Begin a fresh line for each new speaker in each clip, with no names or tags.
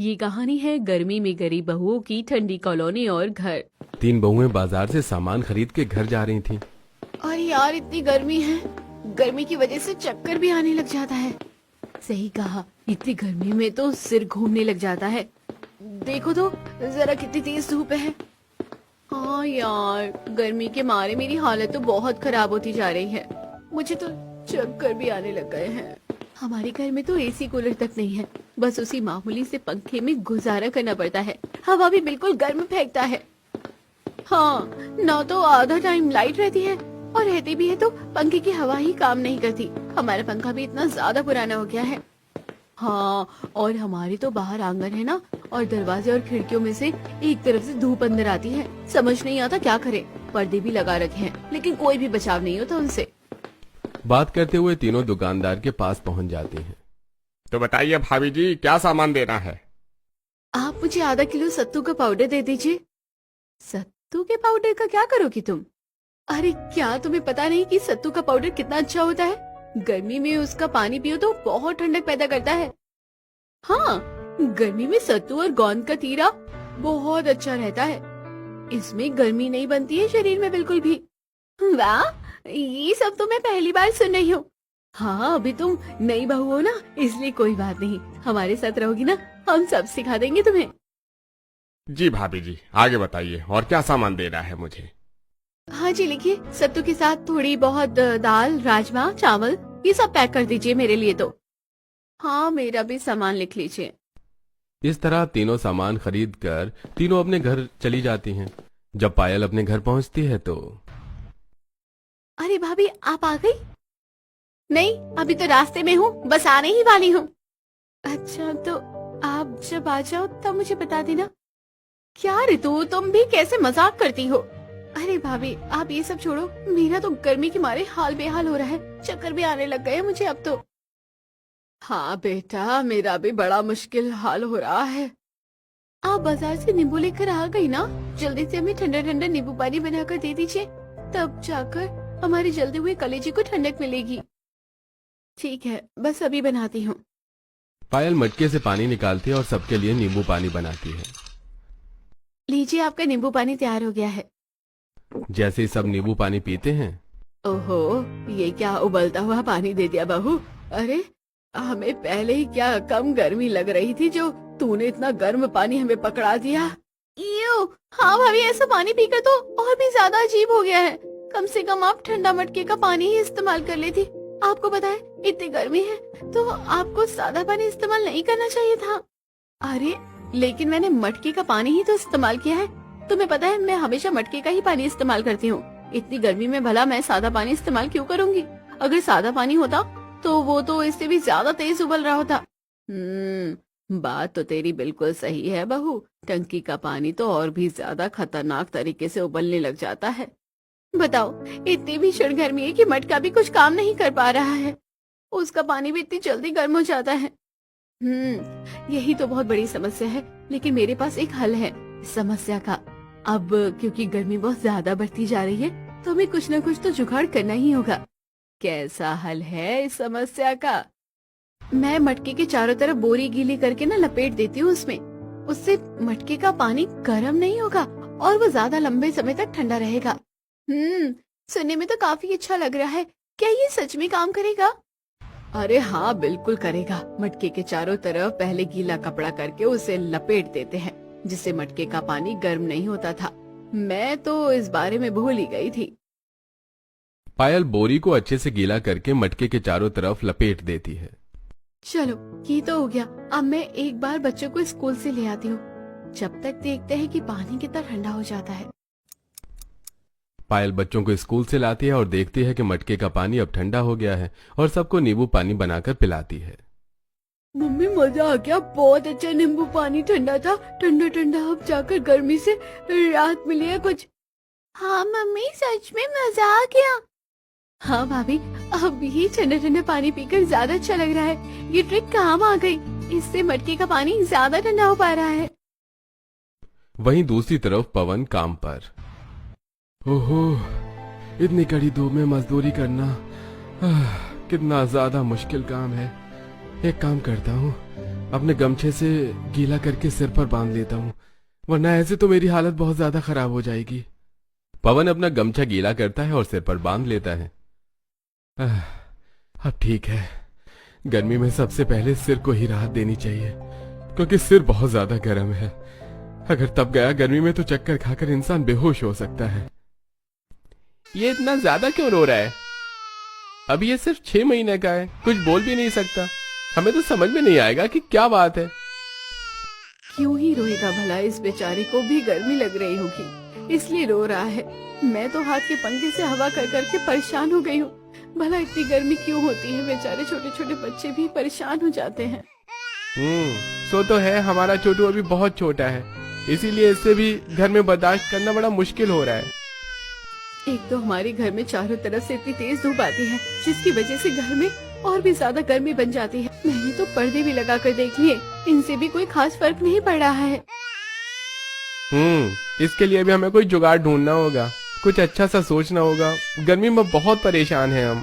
ये कहानी है गर्मी में गरीब बहुओं की, ठंडी कॉलोनी और घर।
3 बहुएं बाजार से सामान खरीद के घर जा रही थीं।
अरे यार, इतनी गर्मी है, गर्मी की वजह से चक्कर भी आने लग जाता है। सही कहा, इतनी गर्मी में तो सिर घूमने लग जाता है। देखो तो जरा कितनी तेज धूप है। हाँ यार, गर्मी के मारे मेरी हालत तो बहुत खराब होती जा रही है। मुझे तो चक्कर भी आने लग गए हैं। हमारे घर में तो एसी कूलर तक नहीं है, बस उसी मामूली से पंखे में गुजारा करना पड़ता है। हवा भी बिल्कुल गर्म फेंकता है। हाँ, ना तो आधा टाइम लाइट रहती है और रहती भी है तो पंखे की हवा ही काम नहीं करती। हमारा पंखा भी इतना ज्यादा पुराना हो गया है। हाँ, और हमारी तो बाहर आंगन है ना, और दरवाजे और खिड़कियों में से एक तरफ से धूप अंदर आती है। समझ नहीं आता क्या करे। पर्दे भी लगा रखे हैं, लेकिन कोई भी बचाव नहीं होता उनसे।
बात करते हुए तीनों दुकानदार के पास पहुंच जाती हैं।
तो बताइए भाभी जी, क्या सामान देना है?
आप मुझे आधा किलो सत्तू का पाउडर दे दीजिए। सत्तू के पाउडर का क्या करोगी तुम? अरे क्या तुम्हें पता नहीं कि सत्तू का पाउडर कितना अच्छा होता है? गर्मी में उसका पानी पियो तो बहुत ठंडक पैदा करता है। हाँ, गर्मी में सत्तू और गोंद का तीरा बहुत अच्छा रहता है। इसमें गर्मी नहीं बनती है शरीर में बिल्कुल भी। वाह, ये सब तो मैं पहली बार सुन रही हूँ। हाँ, अभी तुम नई बहू हो ना, इसलिए कोई बात नहीं। हमारे साथ रहोगी ना, हम सब सिखा देंगे तुम्हें।
जी भाभी जी, आगे बताइए और क्या सामान देना है मुझे?
हाँ जी, लिखिए। सत्तू के साथ थोड़ी बहुत दाल, राजमा, चावल, ये सब पैक कर दीजिए मेरे लिए तो। हाँ, मेरा भी सामान लिख लीजिए।
इस तरह तीनों सामान खरीद कर तीनों अपने घर चली जाती हैं। जब पायल अपने घर पहुंचती है तो
अरे भाभी, आप आ गई? नहीं, अभी तो रास्ते में हूँ, बस आने ही वाली हूँ। अच्छा, तो आप जब आ जाओ तब मुझे बता देना। क्या ऋतु, तुम भी कैसे मजाक करती हो? अरे भाभी, आप ये सब छोड़ो। मेरा तो गर्मी के मारे हाल बेहाल हो रहा है। चक्कर भी आने लग गए मुझे अब तो। हाँ बेटा, मेरा भी बड़ा मुश्किल हाल हो रहा है। आप बाजार से नींबू लेकर आ गई ना? जल्दी से हमें ठंडा ठंडा नींबू पानी बनाकर दे दीजिए, तब जाकर हमारे जलते हुए कलेजे को ठंडक मिलेगी। ठीक है, बस अभी बनाती हूँ।
पायल मटके से पानी निकालती है और सबके लिए नींबू पानी बनाती है।
लीजिए, आपका नींबू पानी तैयार हो गया है।
जैसे ही सब नींबू पानी पीते हैं,
ओहो, ये क्या उबलता हुआ पानी दे दिया बहू? अरे, हमें पहले ही क्या कम गर्मी लग रही थी, जो तूने इतना गर्म पानी हमें पकड़ा दिया। ईयो, हाँ भाभी, ऐसा पानी पीकर तो और भी ज्यादा अजीब हो गया है। कम से कम आप ठंडा मटके का पानी ही इस्तेमाल कर लेती। आपको पता है, इतनी गर्मी है तो आपको सादा पानी इस्तेमाल नहीं करना चाहिए था। अरे, लेकिन मैंने मटके का पानी ही तो इस्तेमाल किया है। तुम्हें पता है, मैं हमेशा मटके का ही पानी इस्तेमाल करती हूँ। इतनी गर्मी में भला मैं सादा पानी इस्तेमाल क्यों करूंगी? अगर सादा पानी होता तो वो तो इससे भी ज्यादा तेज उबल रहा होता। बात तो तेरी बिल्कुल सही है बहू। टंकी का पानी तो और भी ज्यादा खतरनाक तरीके से उबलने लग जाता है। बताओ, इतनी भीषण गर्मी है कि मटका भी कुछ काम नहीं कर पा रहा है। उसका पानी भी इतनी जल्दी गर्म हो जाता है। यही तो बहुत बड़ी समस्या है, लेकिन मेरे पास एक हल है इस समस्या का। अब क्योंकि गर्मी बहुत ज्यादा बढ़ती जा रही है, तो हमें कुछ न कुछ तो जुगाड़ करना ही होगा। कैसा हल है इस समस्या का? मैं मटके के चारों तरफ बोरी गीली करके ना लपेट देती हूँ उसमें। उससे मटके का पानी गर्म नहीं होगा और वो ज्यादा लंबे समय तक ठंडा रहेगा। सुनने में तो काफी अच्छा लग रहा है। क्या ये सच में काम करेगा? अरे हाँ, बिल्कुल करेगा। मटके के चारों तरफ पहले गीला कपड़ा करके उसे लपेट देते हैं, जिससे मटके का पानी गर्म नहीं होता था। मैं तो इस बारे में भूल ही गई थी।
पायल बोरी को अच्छे से गीला करके मटके के चारों तरफ लपेट देती है।
चलो, ये तो हो गया। अब मैं एक बार बच्चों को स्कूल से ले आती हूँ। जब तक देखते हैं कि पानी कितना ठंडा हो जाता है।
पायल बच्चों को स्कूल से लाती है और देखती है कि मटके का पानी अब ठंडा हो गया है और सबको नींबू पानी बनाकर पिलाती है।
मम्मी, मजा आ गया। बहुत अच्छा नींबू पानी ठंडा था। ठंडा ठंडा अब जाकर गर्मी से राहत मिली है कुछ। हाँ मम्मी, सच में मजा आ गया। हाँ भाभी, अब ही ठंडा ठंडा पानी पीकर ज्यादा अच्छा लग रहा है। ये ट्रिक काम आ गई। इससे मटके का पानी ज्यादा ठंडा हो पा रहा है।
वहीं दूसरी तरफ पवन काम पर। ओहो, इतनी कड़ी धूप में मजदूरी करना कितना ज्यादा मुश्किल काम है। एक काम करता हूँ, अपने गमछे से गीला करके सिर पर बांध लेता हूँ, वरना ऐसे तो मेरी हालत बहुत ज्यादा खराब हो जाएगी। पवन अपना गमछा गीला करता है और सिर पर बांध लेता है। अब ठीक है, गर्मी में सबसे पहले सिर को ही राहत देनी चाहिए, क्योंकि सिर बहुत ज्यादा गर्म है। अगर तप गया गर्मी में तो चक्कर खाकर इंसान बेहोश हो सकता है। ये इतना ज्यादा क्यों रो रहा है? अभी ये सिर्फ 6 महीने का है, कुछ बोल भी नहीं सकता। हमें तो समझ में नहीं आएगा कि क्या बात है।
क्यों ही रोएगा भला, इस बेचारे को भी गर्मी लग रही होगी इसलिए रो रहा है। मैं तो हाथ के पंखे से हवा कर करके परेशान हो गई हूँ। भला इतनी गर्मी क्यों होती है, बेचारे छोटे छोटे बच्चे भी परेशान हो जाते हैं।
सो तो है, हमारा छोटू अभी बहुत छोटा है, इसीलिए इससे भी घर में बर्दाश्त करना बड़ा मुश्किल हो रहा है।
एक तो हमारे घर में चारों तरफ से इतनी तेज धूप आती है, जिसकी वजह से घर में और भी ज्यादा गर्मी बन जाती है। मैंने तो पर्दे भी लगा कर देख लिए, इनसे भी कोई खास फर्क नहीं पड़ रहा है।
इसके लिए भी हमें कोई जुगाड़ ढूंढना होगा, कुछ अच्छा सा सोचना होगा। गर्मी में बहुत परेशान हैं हम।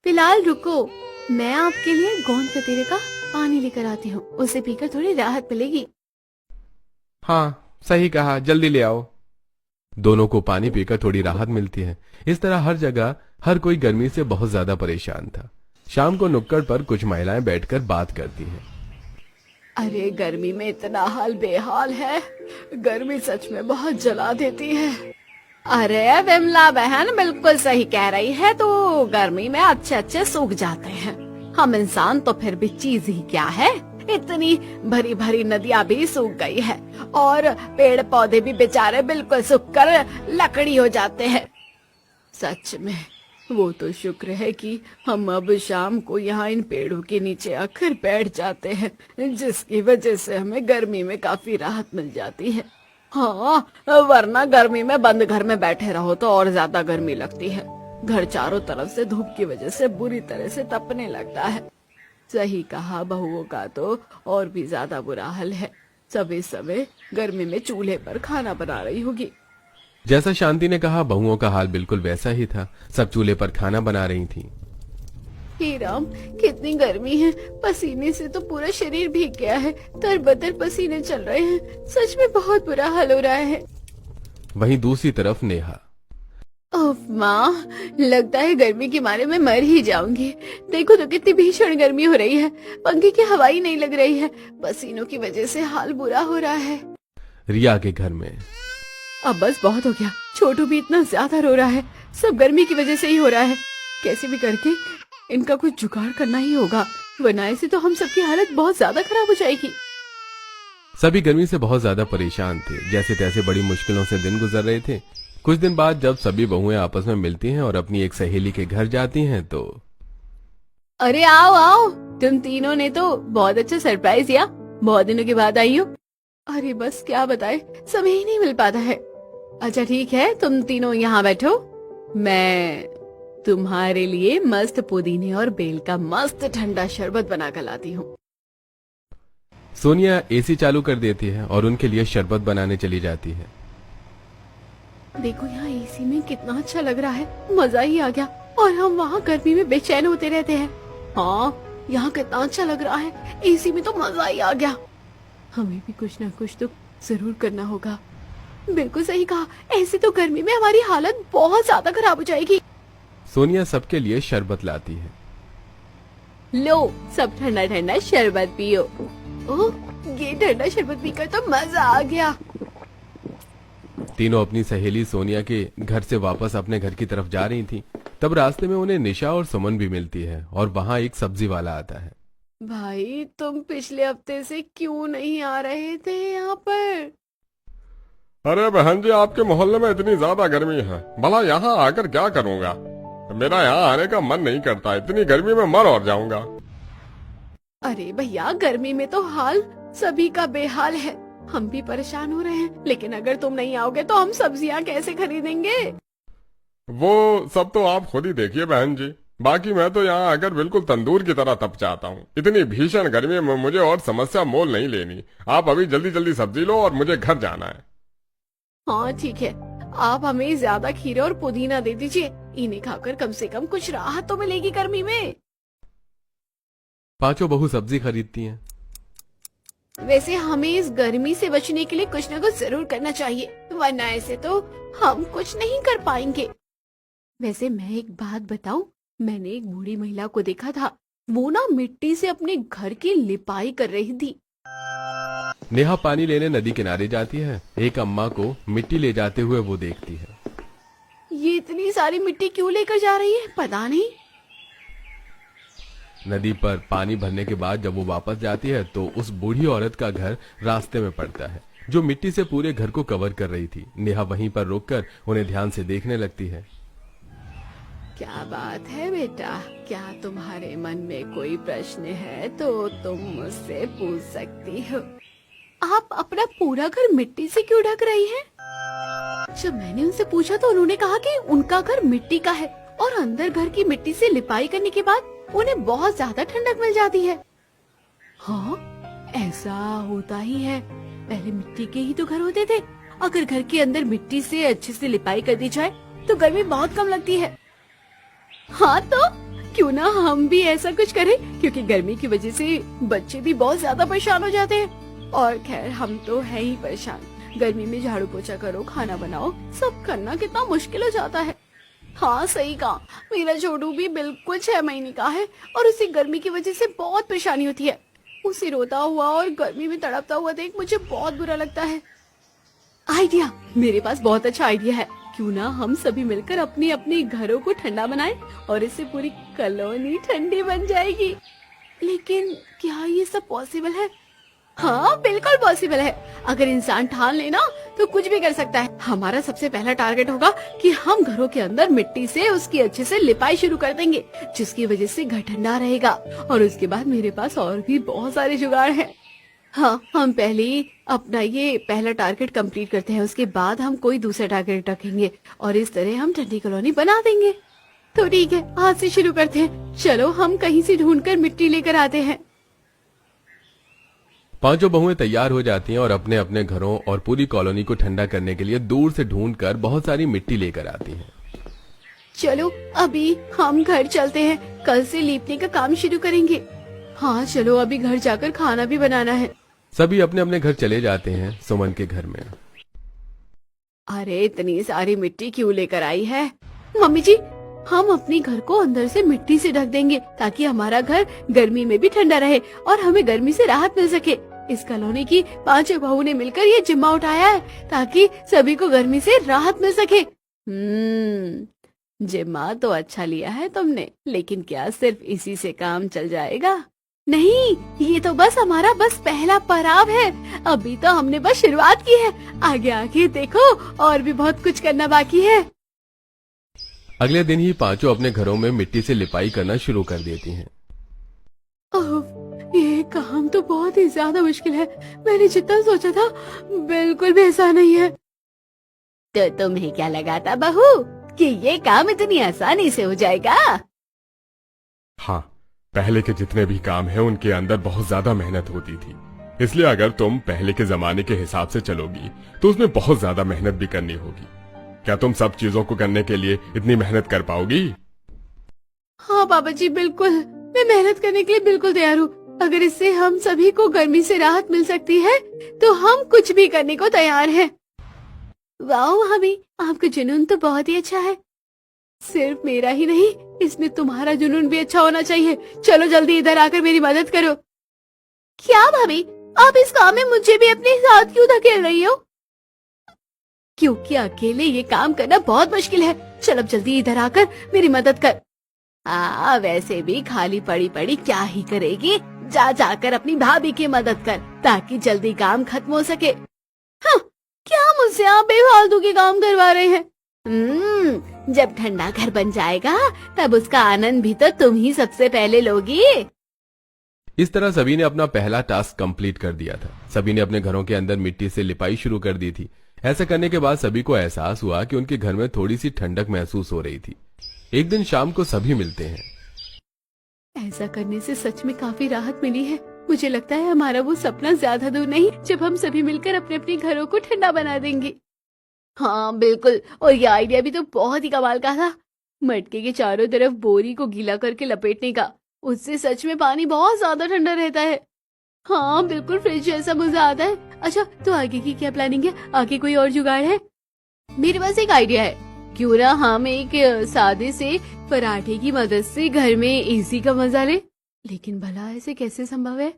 फिलहाल रुको, मैं आपके लिए गोंद कतीरे का पानी लेकर आती हूँ, उसे पीकर थोड़ी राहत मिलेगी।
हाँ सही कहा, जल्दी ले आओ। दोनों को पानी पीकर थोड़ी राहत मिलती है। इस तरह हर जगह हर कोई गर्मी से बहुत ज्यादा परेशान था। शाम को नुक्कड़ पर कुछ महिलाएं बैठकर बात करती हैं।
अरे गर्मी में इतना हाल बेहाल है, गर्मी सच में बहुत जला देती है। अरे विमला बहन बिल्कुल सही कह रही है, तो गर्मी में अच्छे अच्छे सूख जाते हैं। हम इंसान तो फिर भी चीज ही क्या है, इतनी भरी भरी नदियां भी सूख गई है और पेड़ पौधे भी बेचारे बिल्कुल सूखकर लकड़ी हो जाते हैं। सच में वो तो शुक्र है कि हम अब शाम को यहाँ इन पेड़ों के नीचे आकर बैठ जाते हैं, जिसकी वजह से हमें गर्मी में काफी राहत मिल जाती है। हाँ, वरना गर्मी में बंद घर में बैठे रहो तो और ज्यादा गर्मी लगती है। घर चारों तरफ से धूप की वजह से बुरी तरह से तपने लगता है। सही कहा, बहुओं का तो और भी ज्यादा बुरा हाल है। सब इस समय गर्मी में चूल्हे पर खाना बना रही होगी।
जैसा शांति ने कहा, बहुओं का हाल बिल्कुल वैसा ही था। सब चूल्हे पर खाना बना रही थीं।
हे राम, कितनी गर्मी है, पसीने से तो पूरा शरीर भीग गया है, तरबतर पसीने चल रहे हैं। सच में बहुत बुरा हाल हो रहा है।
वहीं दूसरी तरफ नेहा।
ओफ माँ, लगता है गर्मी के मारे मैं मर ही जाऊंगी। देखो तो कितनी भीषण गर्मी हो रही है, पंखे की हवा ही नहीं लग रही है, पसीनों की वजह से हाल बुरा हो रहा है।
रिया के घर में।
अब बस बहुत हो गया, छोटू भी इतना ज्यादा रो रहा है, सब गर्मी की वजह से ही हो रहा है। कैसे भी करके इनका कुछ जुगाड़ करना ही होगा, वरना ऐसे तो हम सबकी हालत बहुत ज्यादा खराब हो जाएगी।
सभी गर्मी से बहुत ज्यादा परेशान थे, जैसे तैसे बड़ी मुश्किलों से दिन गुजर रहे थे। कुछ दिन बाद जब सभी बहुएं आपस में मिलती हैं और अपनी एक सहेली के घर जाती हैं तो
अरे आओ आओ, तुम तीनों ने तो बहुत अच्छा सरप्राइज दिया, बहुत दिनों के बाद आई हो। अरे बस क्या बताए, समय ही नहीं मिल पाता है। अच्छा ठीक है, तुम तीनों यहाँ बैठो, मैं तुम्हारे लिए मस्त पुदीने और बेल का मस्त ठंडा शरबत बना कर लाती हूँ।
सोनिया एसी चालू कर देती है और उनके लिए शरबत बनाने चली जाती है।
देखो यहाँ एसी में कितना अच्छा लग रहा है, मजा ही आ गया। और हम वहाँ गर्मी में बेचैन होते रहते हैं। हाँ, यहाँ कितना अच्छा लग रहा है, एसी में तो मजा ही आ गया। हमें भी कुछ ना कुछ तो जरूर करना होगा। बिल्कुल सही कहा, ऐसे तो गर्मी में हमारी हालत बहुत ज्यादा खराब हो जाएगी।
सोनिया सबके लिए शरबत लाती है।
लो, सब ठंडा ठंडा शरबत पियो। ओह, ये ठंडा शरबत पीकर तो मजा आ गया।
तीनों अपनी सहेली सोनिया के घर से वापस अपने घर की तरफ जा रही थीं। तब रास्ते में उन्हें निशा और सुमन भी मिलती है और वहाँ एक सब्जी वाला आता है।
भाई, तुम पिछले हफ्ते से क्यों नहीं आ रहे थे यहाँ पर?
अरे बहन जी, आपके मोहल्ले में इतनी ज्यादा गर्मी है, भला यहाँ आकर क्या करूँगा। मेरा यहाँ आने का मन नहीं करता, इतनी गर्मी में मर और जाऊंगा।
अरे भैया, गर्मी में तो हाल सभी का बेहाल है, हम भी परेशान हो रहे हैं। लेकिन अगर तुम नहीं आओगे तो हम सब्जियाँ कैसे खरीदेंगे?
वो सब तो आप खुद ही देखिए बहन जी, बाकी मैं तो यहाँ आकर बिल्कुल तंदूर की तरह तप जाता हूँ। इतनी भीषण गर्मी में मुझे और समस्या मोल नहीं लेनी। आप अभी जल्दी जल्दी सब्जी लो और मुझे घर जाना है।
हाँ ठीक है, आप हमें ज्यादा खीरे और पुदीना दे दीजिए, इन्हें खाकर कम से कम कुछ राहत तो मिलेगी गर्मी में।
पांचों बहू सब्जी खरीदती हैं।
वैसे हमें इस गर्मी से बचने के लिए कुछ न कुछ जरूर करना चाहिए, वरना ऐसे तो हम कुछ नहीं कर पाएंगे। वैसे मैं एक बात बताऊं, मैंने एक बूढ़ी महिला को देखा था, वो ना मिट्टी से अपने घर की लिपाई कर रही थी।
नेहा पानी लेने नदी किनारे जाती है। एक अम्मा को मिट्टी ले जाते हुए वो देखती है।
ये इतनी सारी मिट्टी क्यों लेकर जा रही है, पता नहीं।
नदी पर पानी भरने के बाद जब वो वापस जाती है तो उस बूढ़ी औरत का घर रास्ते में पड़ता है, जो मिट्टी से पूरे घर को कवर कर रही थी। नेहा वहीं पर रोककर उन्हें ध्यान से देखने लगती है।
क्या बात है बेटा, क्या तुम्हारे मन में कोई प्रश्न है तो तुम मुझसे पूछ सकती हो। आप अपना पूरा घर मिट्टी से क्यों ढक रही हैं? जब मैंने उनसे पूछा तो उन्होंने कहा कि उनका घर मिट्टी का है और अंदर घर की मिट्टी से लिपाई करने के बाद उन्हें बहुत ज्यादा ठंडक मिल जाती है। हाँ, ऐसा होता ही है। पहले मिट्टी के ही तो घर होते थे। अगर घर के अंदर मिट्टी से अच्छे से लिपाई कर दी जाए तो गर्मी बहुत कम लगती है। हाँ तो क्यों ना हम भी ऐसा कुछ करें, क्योंकि गर्मी की वजह से बच्चे भी बहुत ज्यादा परेशान हो जाते हैं। और खैर हम तो है ही परेशान। गर्मी में झाड़ू पोछा करो, खाना बनाओ, सब करना कितना मुश्किल हो जाता है। हाँ सही कहा, मेरा छोटू भी बिल्कुल 6 महीने का है और उसे गर्मी की वजह से बहुत परेशानी होती है। उसे रोता हुआ और गर्मी में तड़पता हुआ देख मुझे बहुत बुरा लगता है। आइडिया, मेरे पास बहुत अच्छा आइडिया है। क्यों ना हम सभी मिलकर अपने अपने घरों को ठंडा बनाएं और इससे पूरी कॉलोनी ठंडी बन जाएगी। लेकिन क्या ये सब पॉसिबल है? हाँ बिल्कुल पॉसिबल है। अगर इंसान ठान लेना तो कुछ भी कर सकता है। हमारा सबसे पहला टारगेट होगा कि हम घरों के अंदर मिट्टी से उसकी अच्छे से लिपाई शुरू कर देंगे, जिसकी वजह से घर ठंडा रहेगा। और उसके बाद मेरे पास और भी बहुत सारे जुगाड़ हैं। हाँ, हम पहले ही अपना ये पहला टारगेट कंप्लीट करते हैं, उसके बाद हम कोई दूसरा टारगेट रखेंगे और इस तरह हम ठंडी कॉलोनी बना देंगे। तो ठीक है, आज से शुरू करते हैं। चलो हम कहीं से ढूंढकर मिट्टी लेकर आते हैं।
पांचों बहुएं तैयार हो जाती हैं और अपने अपने घरों और पूरी कॉलोनी को ठंडा करने के लिए दूर से ढूंढकर बहुत सारी मिट्टी लेकर आती हैं।
चलो अभी हम घर चलते हैं, कल से लीपने का काम शुरू करेंगे। हाँ चलो, अभी घर जाकर खाना भी बनाना है।
सभी अपने अपने घर चले जाते हैं। सुमन के घर में।
अरे इतनी सारी मिट्टी क्यों लेकर आई है? मम्मी जी, हम अपने घर को अंदर से मिट्टी से ढक देंगे ताकि हमारा घर गर्मी में भी ठंडा रहे और हमें गर्मी से राहत मिल सके। इस कॉलोनी की 5 बहू ने मिलकर ये जिम्मा उठाया है ताकि सभी को गर्मी से राहत मिल सके। जिम्मा तो अच्छा लिया है तुमने, लेकिन क्या सिर्फ इसी से काम चल जाएगा? नहीं, ये तो बस हमारा पहला पड़ाव है। अभी तो हमने बस शुरुआत की है। आगे आगे देखो, और भी बहुत कुछ करना बाकी है।
अगले दिन ही पांचों अपने घरों में मिट्टी से लिपाई करना शुरू कर देती हैं।
ये काम तो बहुत ही ज्यादा मुश्किल है। मैंने जितना सोचा था बिल्कुल भी ऐसा नहीं है। तो तुम्हें क्या लगा था बहू कि ये काम इतनी आसानी से हो जाएगा?
हाँ, पहले के जितने भी काम हैं उनके अंदर बहुत ज्यादा मेहनत होती थी, इसलिए अगर तुम पहले के जमाने के हिसाब से चलोगी तो उसमें बहुत ज्यादा मेहनत भी करनी होगी। क्या तुम सब चीजों को करने के लिए इतनी मेहनत कर पाओगी?
हाँ बाबा जी, बिल्कुल, मैं मेहनत करने के लिए बिल्कुल तैयार हूँ। अगर इससे हम सभी को गर्मी से राहत मिल सकती है तो हम कुछ भी करने को तैयार हैं। वाह भाभी, आपका जुनून तो बहुत ही अच्छा है। सिर्फ मेरा ही नहीं, इसमें तुम्हारा जुनून भी अच्छा होना चाहिए। चलो जल्दी इधर आकर मेरी मदद करो। क्या भाभी, आप इस काम में मुझे भी अपने साथ क्यों धकेल रही हो? क्योंकि अकेले ये काम करना बहुत मुश्किल है। चल अब जल्दी इधर आकर मेरी मदद कर। वैसे भी खाली पड़ी पड़ी क्या ही करेगी, जा जाकर अपनी भाभी की मदद कर ताकि जल्दी काम खत्म हो सके। हाँ, क्या मुझसे आप बेफालतू के काम करवा रहे हैं? जब ठंडा घर बन जाएगा तब उसका आनंद भी तो तुम ही सबसे पहले लोगी।
इस तरह सभी ने अपना पहला टास्क कंप्लीट कर दिया था। सभी ने अपने घरों के अंदर मिट्टी से लिपाई शुरू कर दी थी। ऐसा करने के बाद सभी को एहसास हुआ कि उनके घर में थोड़ी सी ठंडक महसूस हो रही थी। एक दिन शाम को सभी मिलते हैं।
ऐसा करने से सच में काफी राहत मिली है। मुझे लगता है हमारा वो सपना ज्यादा दूर नहीं, जब हम सभी मिलकर अपने अपने घरों को ठंडा बना देंगे। हाँ बिल्कुल, और ये आइडिया भी तो बहुत ही कमाल का था। मटके के चारों तरफ बोरी को गीला करके लपेटने का, उससे सच में पानी बहुत ज्यादा ठंडा रहता है। हाँ बिल्कुल फ्रिज जैसा मजा आता है। अच्छा तो आगे की क्या प्लानिंग है? आगे कोई और जुगाड़ है? मेरे पास एक आइडिया है। क्यों ना हम एक सादे से पराठे की मदद से घर में एसी का मजा ले। लेकिन भला ऐसे कैसे संभव है?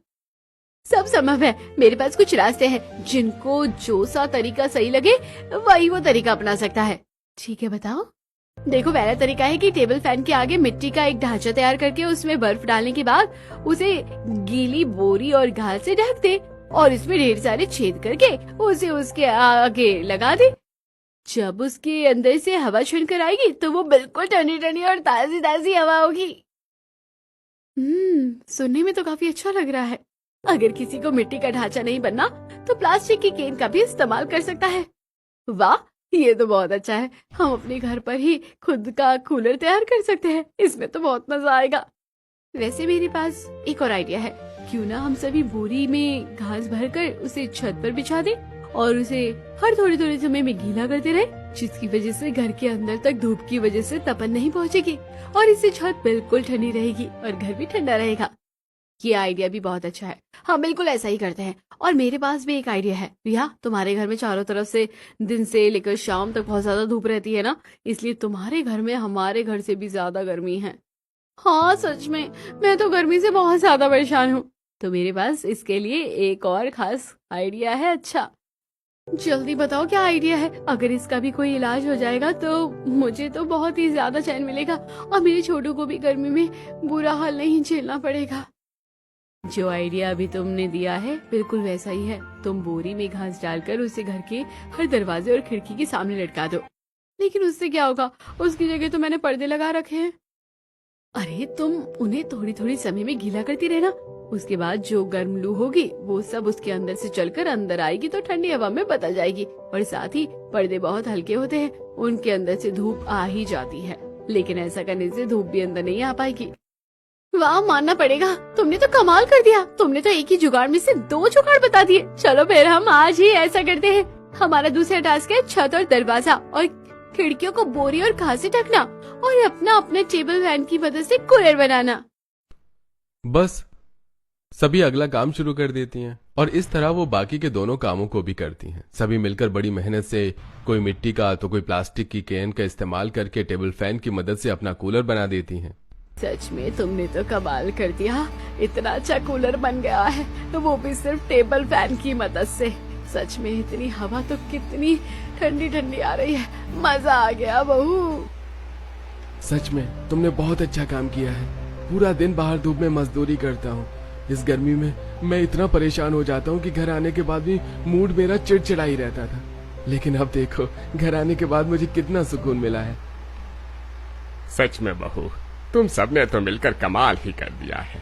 सब संभव है। मेरे पास कुछ रास्ते हैं जिनको जो सा तरीका सही लगे वही वो तरीका अपना सकता है। ठीक है बताओ। देखो पहला तरीका है कि टेबल फैन के आगे मिट्टी का एक ढांचा तैयार करके उसमें बर्फ डालने के बाद उसे गीली बोरी और घास से ढक दे और इसमें ढेर सारे छेद करके उसे उसके आगे लगा दे। जब उसके अंदर से हवा छूकर आएगी तो वो बिल्कुल ठंडी ठंडी और ताजी ताजी हवा होगी। सुनने में तो काफी अच्छा लग रहा है। अगर किसी को मिट्टी का ढांचा नहीं बनना तो प्लास्टिक की केन का भी इस्तेमाल कर सकता है। वाह ये तो बहुत अच्छा है। हम अपने घर पर ही खुद का कूलर तैयार कर सकते हैं। इसमें तो बहुत मजा आएगा। वैसे मेरे पास एक और आइडिया है। क्यों ना हम सभी बोरी में घास भरकर उसे छत पर बिछा दें और उसे हर थोड़े थोड़े समय में गीला करते रहे, जिसकी वजह से घर के अंदर तक धूप की वजह से तपन नहीं पहुंचेगी और इससे छत बिल्कुल ठंडी रहेगी और घर भी ठंडा रहेगा। ये आइडिया भी बहुत अच्छा है। हम बिल्कुल ऐसा ही करते हैं। और मेरे पास भी एक आइडिया है। रिया तुम्हारे घर में चारों तरफ से दिन से लेकर शाम तक बहुत ज्यादा धूप रहती है ना, इसलिए तुम्हारे घर में हमारे घर से भी ज्यादा गर्मी है। हाँ सच में मैं तो गर्मी से बहुत ज्यादा परेशान हूँ। तो मेरे पास इसके लिए एक और खास आइडिया है। अच्छा जल्दी बताओ क्या आइडिया है? अगर इसका भी कोई इलाज हो जाएगा तो मुझे तो बहुत ही ज्यादा चैन मिलेगा और मेरे छोटू को भी गर्मी में बुरा हाल नहीं झेलना पड़ेगा। जो आइडिया अभी तुमने दिया है बिल्कुल वैसा ही है। तुम बोरी में घास डालकर उसे घर के हर दरवाजे और खिड़की के सामने लटका दो। लेकिन उससे क्या होगा? उसकी जगह तो मैंने पर्दे लगा रखे हैं। अरे तुम उन्हें थोड़ी थोड़ी समय में गीला करती रहना। उसके बाद जो गर्म लू होगी वो सब उसके अंदर से चलकर अंदर आएगी तो ठंडी हवा में बदल जाएगी। और साथ ही पर्दे बहुत हल्के होते हैं, उनके अंदर से धूप आ ही जाती है। लेकिन ऐसा करने से धूप भी अंदर नहीं आ पाएगी। वाह मानना पड़ेगा, तुमने तो कमाल कर दिया। तुमने तो एक ही जुगाड़ में से दो जुगाड़ बता दिए। चलो फिर हम आज ही ऐसा करते हैं। हमारा दूसरा टास्क है छत और दरवाजा और खिड़कियों को बोरी और घास से ढकना और अपना अपने टेबल फैन की मदद से कूलर बनाना।
बस सभी अगला काम शुरू कर देती हैं और इस तरह वो बाकी के दोनों कामों को भी करती हैं। सभी मिलकर बड़ी मेहनत से कोई मिट्टी का तो कोई प्लास्टिक की कैन का इस्तेमाल करके टेबल फैन की मदद से अपना कूलर बना देती हैं।
सच में तुमने तो कमाल कर दिया। इतना अच्छा कूलर बन गया है तो वो भी सिर्फ टेबल फैन की मदद से। सच में इतनी हवा तो कितनी ठंडी ठंडी आ रही है। मजा आ गया बहू।
सच में तुमने बहुत अच्छा काम किया है। पूरा दिन बाहर धूप में मजदूरी करता हूँ। इस गर्मी में मैं इतना परेशान हो जाता हूँ कि घर आने के बाद भी मूड मेरा चिड़चिड़ा ही रहता था। लेकिन अब देखो घर आने के बाद मुझे कितना सुकून मिला है।
सच में बहू तुम सबने तो मिलकर कमाल ही कर दिया है।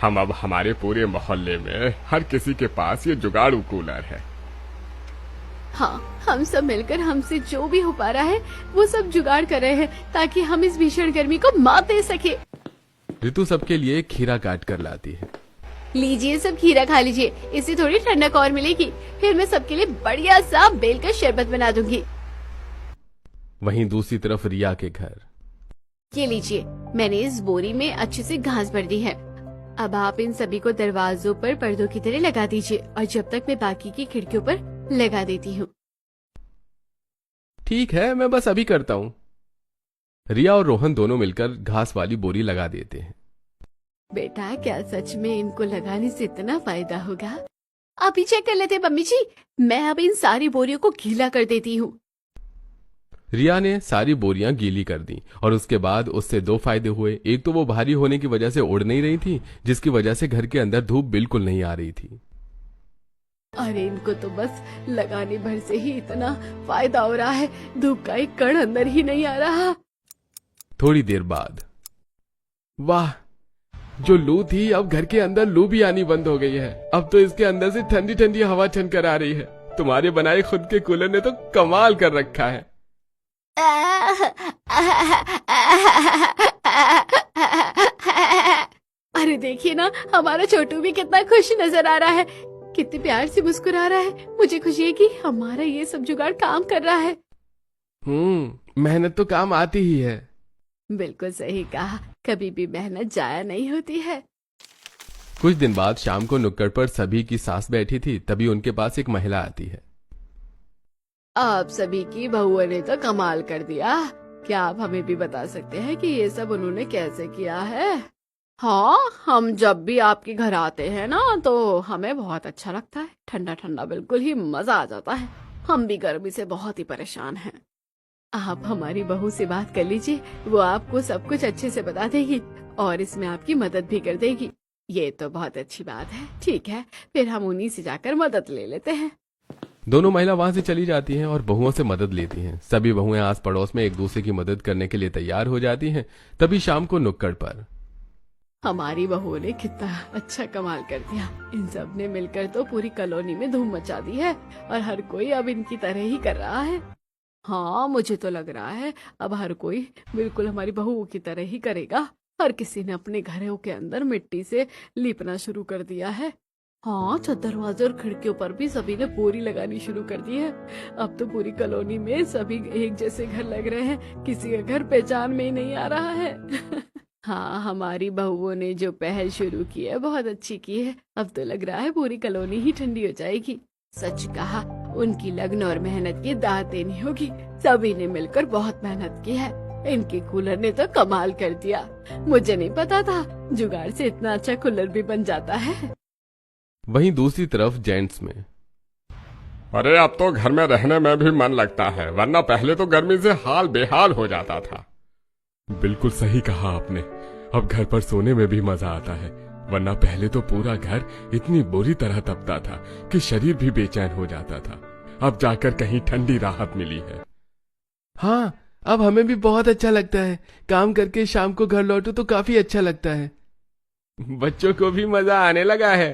हम अब हमारे पूरे मोहल्ले में हर किसी के पास ये जुगाड़ू कूलर है।
हाँ हम सब मिलकर हमसे जो भी हो पा रहा है वो सब जुगाड़ कर रहे हैं ताकि हम इस भीषण गर्मी को मात दे सके।
ऋतु सबके लिए खीरा काट कर लाती है।
लीजिए सब खीरा खा लीजिए, इससे थोड़ी ठंडक और मिलेगी। फिर मैं सबके लिए बढ़िया सा बेल का शरबत बना दूंगी।
वहीं दूसरी तरफ रिया के घर।
ये लीजिए मैंने इस बोरी में अच्छे से घास भर दी है। अब आप इन सभी को दरवाजों पर पर्दों की तरह लगा दीजिए और जब तक मैं बाकी की खिड़कियों पर लगा देती हूँ।
ठीक है मैं बस अभी करता हूँ। रिया और रोहन दोनों मिलकर घास वाली बोरी लगा देते हैं।
बेटा क्या सच में इनको लगाने से इतना फायदा होगा? आप ही चेक कर लेते मम्मी जी। मैं अब इन सारी बोरियों को गीला कर देती हूँ।
रिया ने सारी बोरियां गीली कर दी और उसके बाद उससे दो फायदे हुए। एक तो वो भारी होने की वजह से उड़ नहीं रही थी, जिसकी वजह से घर के अंदर धूप बिल्कुल नहीं आ रही थी।
अरे इनको तो बस लगाने भर से ही इतना फायदा हो रहा है, धूप का एक कण अंदर ही नहीं आ रहा।
थोड़ी देर बाद वाह, जो लू थी अब घर के अंदर लू भी आनी बंद हो गई है। अब तो इसके अंदर से ठंडी ठंडी हवा छनकर आ रही है। तुम्हारे बनाए खुद के कूलर ने तो कमाल कर रखा है।
अरे देखिए ना हमारा छोटू भी कितना खुश नजर आ रहा है, कितने प्यार से मुस्कुरा रहा है। मुझे खुशी है कि हमारा ये सब जुगाड़ काम कर रहा है।
मेहनत तो काम आती ही है।
बिल्कुल सही कहा। कभी भी मेहनत जाया नहीं होती है।
कुछ दिन बाद शाम को नुक्कड़ पर सभी की सास बैठी थी। तभी उनके पास एक महिला आती है।
आप सभी की बहुओं ने तो कमाल कर दिया। क्या आप हमें भी बता सकते हैं कि ये सब उन्होंने कैसे किया है? हाँ, हम जब भी आपके घर आते हैं ना तो हमें बहुत अच्छा लगता है। ठंडा ठंडा बिल्कुल ही मजा आ जाता है। हम भी गर्मी से बहुत ही परेशान हैं। आप हमारी बहू से बात कर लीजिए, वो आपको सब कुछ अच्छे से बता देगी और इसमें आपकी मदद भी कर देगी। ये तो बहुत अच्छी बात है। ठीक है, फिर हम उन्हीं से जाकर मदद ले लेते हैं।
दोनों महिला वहां से चली जाती हैं और बहुओं से मदद लेती हैं। सभी बहुएं आस पड़ोस में एक दूसरे की मदद करने के लिए तैयार हो जाती हैं। तभी शाम को नुक्कड़ पर
हमारी बहू ने कितना अच्छा कमाल कर दिया। इन सब ने मिलकर तो पूरी कॉलोनी में धूम मचा दी है और हर कोई अब इनकी तरह ही कर रहा है। हाँ, मुझे तो लग रहा है अब हर कोई बिल्कुल हमारी बहू की तरह ही करेगा। हर किसी ने अपने घरों के अंदर मिट्टी से लीपना शुरू कर दिया है। हाँ, छत दरवाजे और खिड़कियों पर भी सभी ने बोरी लगानी शुरू कर दी है। अब तो पूरी कॉलोनी में सभी एक जैसे घर लग रहे हैं। किसी का घर पहचान में ही नहीं आ रहा है। हाँ, हमारी बहुओं ने जो पहल शुरू की है बहुत अच्छी की है। अब तो लग रहा है पूरी कॉलोनी ही ठंडी हो जाएगी। सच कहा, उनकी लगन और मेहनत की दाद देनी होगी। सभी ने मिलकर बहुत मेहनत की है। इनके कूलर ने तो कमाल कर दिया। मुझे नहीं पता था जुगाड़ से इतना अच्छा कूलर भी बन जाता है।
वहीं दूसरी तरफ जेंट्स में
अरे अब तो घर में रहने में भी मन लगता है, वरना पहले तो गर्मी से हाल बेहाल हो जाता था।
बिल्कुल सही कहा आपने। अब घर पर सोने में भी मजा आता है, वरना पहले तो पूरा घर इतनी बुरी तरह तपता था कि शरीर भी बेचैन हो जाता था। अब जाकर कहीं ठंडी राहत मिली है। हाँ, अब हमें भी बहुत अच्छा लगता है। काम करके शाम को घर लौटो तो काफी अच्छा लगता है। बच्चों को भी मजा आने लगा है।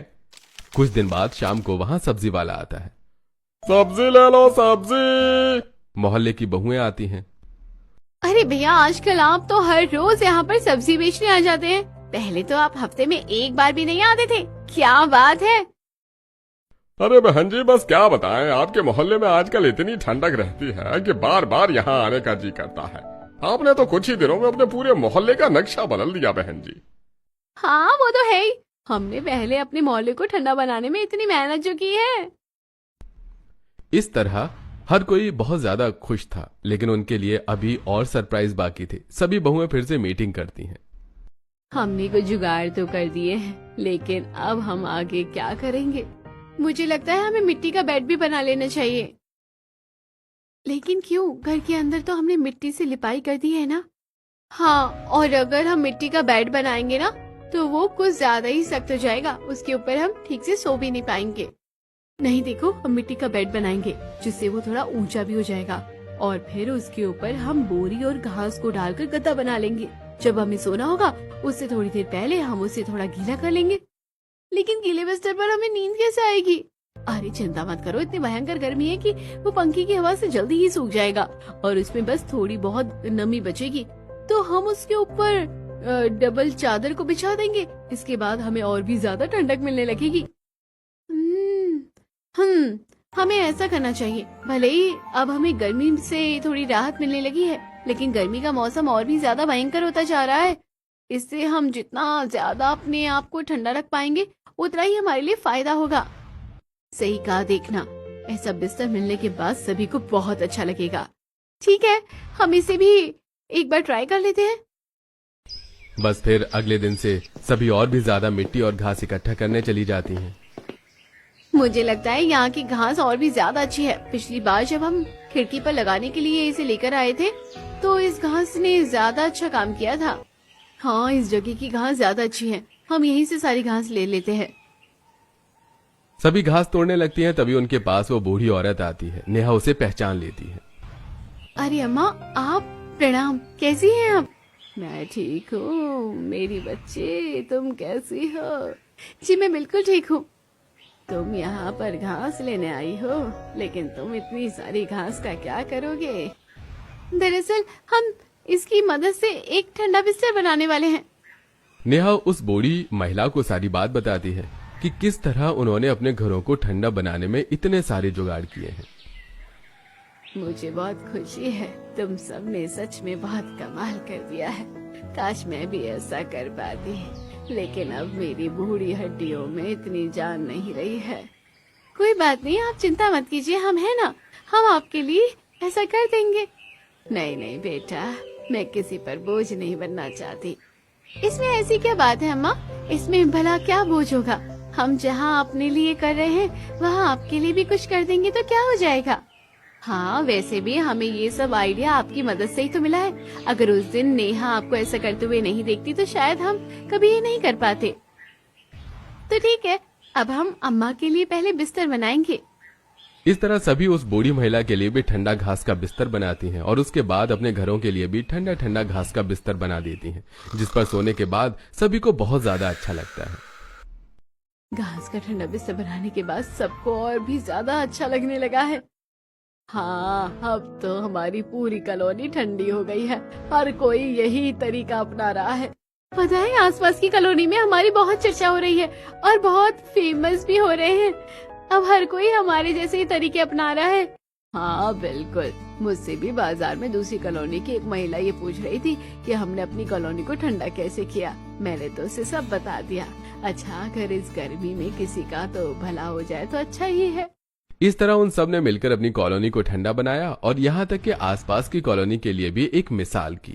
कुछ दिन बाद शाम को वहां सब्जी वाला आता है।
सब्जी ले लो, सब्जी।
मोहल्ले की बहुएं आती हैं।
अरे भैया, आजकल आप तो हर रोज यहाँ पर सब्जी बेचने आ जाते हैं। पहले तो आप हफ्ते में एक बार भी नहीं आते थे। क्या बात है?
अरे बहन जी, बस क्या बताएं, आपके मोहल्ले में आजकल इतनी ठंडक रहती है कि बार बार यहाँ आने का जी करता है। आपने तो कुछ ही दिनों में अपने पूरे मोहल्ले का नक्शा बदल दिया बहन जी।
हाँ, वो तो है ही। हमने पहले अपने मोहल्ले को ठंडा बनाने में इतनी मेहनत जो की है।
इस तरह हर कोई बहुत ज्यादा खुश था, लेकिन उनके लिए अभी और सरप्राइज बाकी थे। सभी बहुएं फिर से मीटिंग करती हैं।
हमने कुछ जुगाड़ तो कर दिए हैं, लेकिन अब हम आगे क्या करेंगे? मुझे लगता है हमें मिट्टी का बेड भी बना लेना चाहिए। लेकिन क्यों? घर के अंदर तो हमने मिट्टी से लिपाई कर दी है ना। हाँ, और अगर हम मिट्टी का बेड बनाएंगे ना तो वो कुछ ज्यादा ही सख्त हो जाएगा। उसके ऊपर हम ठीक से सो भी नहीं पाएंगे। नहीं, देखो, हम मिट्टी का बेड बनाएंगे जिससे वो थोड़ा ऊंचा भी हो जाएगा और फिर उसके ऊपर हम बोरी और घास को डालकर गद्दा बना लेंगे। जब हमें सोना होगा उससे थोड़ी देर पहले हम उसे थोड़ा गीला कर लेंगे। लेकिन गीले बिस्तर पर हमें नींद कैसे आएगी? अरे चिंता मत करो, इतनी भयंकर गर्मी है कि वो पंखे की हवा से जल्दी ही सूख जाएगा और उसमें बस थोड़ी बहुत नमी बचेगी। तो हम उसके ऊपर डबल चादर को बिछा देंगे। इसके बाद हमें और भी ज्यादा ठंडक मिलने लगेगी। हमें ऐसा करना चाहिए। भले ही अब हमें गर्मी से थोड़ी राहत मिलने लगी है, लेकिन गर्मी का मौसम और भी ज्यादा भयंकर होता जा रहा है। इससे हम जितना ज्यादा अपने आप को ठंडा रख पाएंगे उतना ही हमारे लिए फायदा होगा। सही कहा। देखना, ऐसा बिस्तर मिलने के बाद सभी को बहुत अच्छा लगेगा। ठीक है, हम इसे भी एक बार ट्राई कर लेते हैं।
बस फिर अगले दिन से सभी और भी ज्यादा मिट्टी और घास इकट्ठा करने चली जाती हैं।
मुझे लगता है यहाँ की घास और भी ज्यादा अच्छी है। पिछली बार जब हम खिड़की पर लगाने के लिए इसे लेकर आए थे तो इस घास ने ज्यादा अच्छा काम किया था। हाँ, इस जगह की घास ज्यादा अच्छी है। हम यहीं से सारी घास ले लेते हैं।
सभी घास तोड़ने लगती हैं। तभी उनके पास वो बूढ़ी औरत आती है। नेहा उसे पहचान लेती है।
अरे अम्मा, आप? प्रणाम, कैसी हैं आप? मैं ठीक हूँ मेरी बच्चे, तुम कैसी हो? जी मैं बिल्कुल ठीक हूँ। तुम यहाँ पर घास लेने आई हो, लेकिन तुम इतनी सारी घास का क्या करोगे? दरअसल हम इसकी मदद से एक ठंडा बिस्तर बनाने वाले हैं।
नेहा उस बूढ़ी महिला को सारी बात बताती है कि किस तरह उन्होंने अपने घरों को ठंडा बनाने में इतने सारे जुगाड़ किए हैं।
मुझे बहुत खुशी है, तुम सब ने सच में बहुत कमाल कर दिया है। काश मैं भी ऐसा कर पाती, लेकिन अब मेरी बूढ़ी हड्डियों में इतनी जान नहीं रही है। कोई बात नहीं, आप चिंता मत कीजिए, हम है ना, हम आपके लिए ऐसा कर देंगे। नहीं नहीं बेटा, मैं किसी पर बोझ नहीं बनना चाहती। इसमें ऐसी क्या बात है अम्मा, इसमें भला क्या बोझ होगा। हम जहाँ अपने लिए कर रहे हैं वहाँ आपके लिए भी कुछ कर देंगे तो क्या हो जाएगा। हाँ वैसे भी हमें ये सब आइडिया आपकी मदद से ही तो मिला है। अगर उस दिन नेहा आपको ऐसा करते हुए नहीं देखती तो शायद हम कभी ये नहीं कर पाते। तो ठीक है, अब हम अम्मा के लिए पहले बिस्तर बनाएंगे।
इस तरह सभी उस बूढ़ी महिला के लिए भी ठंडा घास का बिस्तर बनाती हैं और उसके बाद अपने घरों के लिए भी ठंडा ठंडा घास का बिस्तर बना देती हैं, जिस पर सोने के बाद सभी को बहुत ज्यादा अच्छा लगता है।
घास का ठंडा बिस्तर बनाने के बाद सबको और भी ज्यादा अच्छा लगने लगा है। हाँ, अब तो हमारी पूरी कॉलोनी ठंडी हो गई है। हर कोई यही तरीका अपना रहा है। पता है, आसपास की कॉलोनी में हमारी बहुत चर्चा हो रही है और बहुत फेमस भी हो रहे हैं। अब हर कोई हमारे जैसे ही तरीके अपना रहा है। हाँ बिल्कुल, मुझसे भी बाजार में दूसरी कॉलोनी की एक महिला ये पूछ रही थी कि हमने अपनी कॉलोनी को ठंडा कैसे किया। मैंने तो उसे सब बता दिया। अच्छा, अगर इस गर्मी में किसी का तो भला हो जाए तो अच्छा ही है।
इस तरह उन सब ने मिलकर अपनी कॉलोनी को ठंडा बनाया और यहाँ तक कि आसपास की कॉलोनी के लिए भी एक मिसाल की।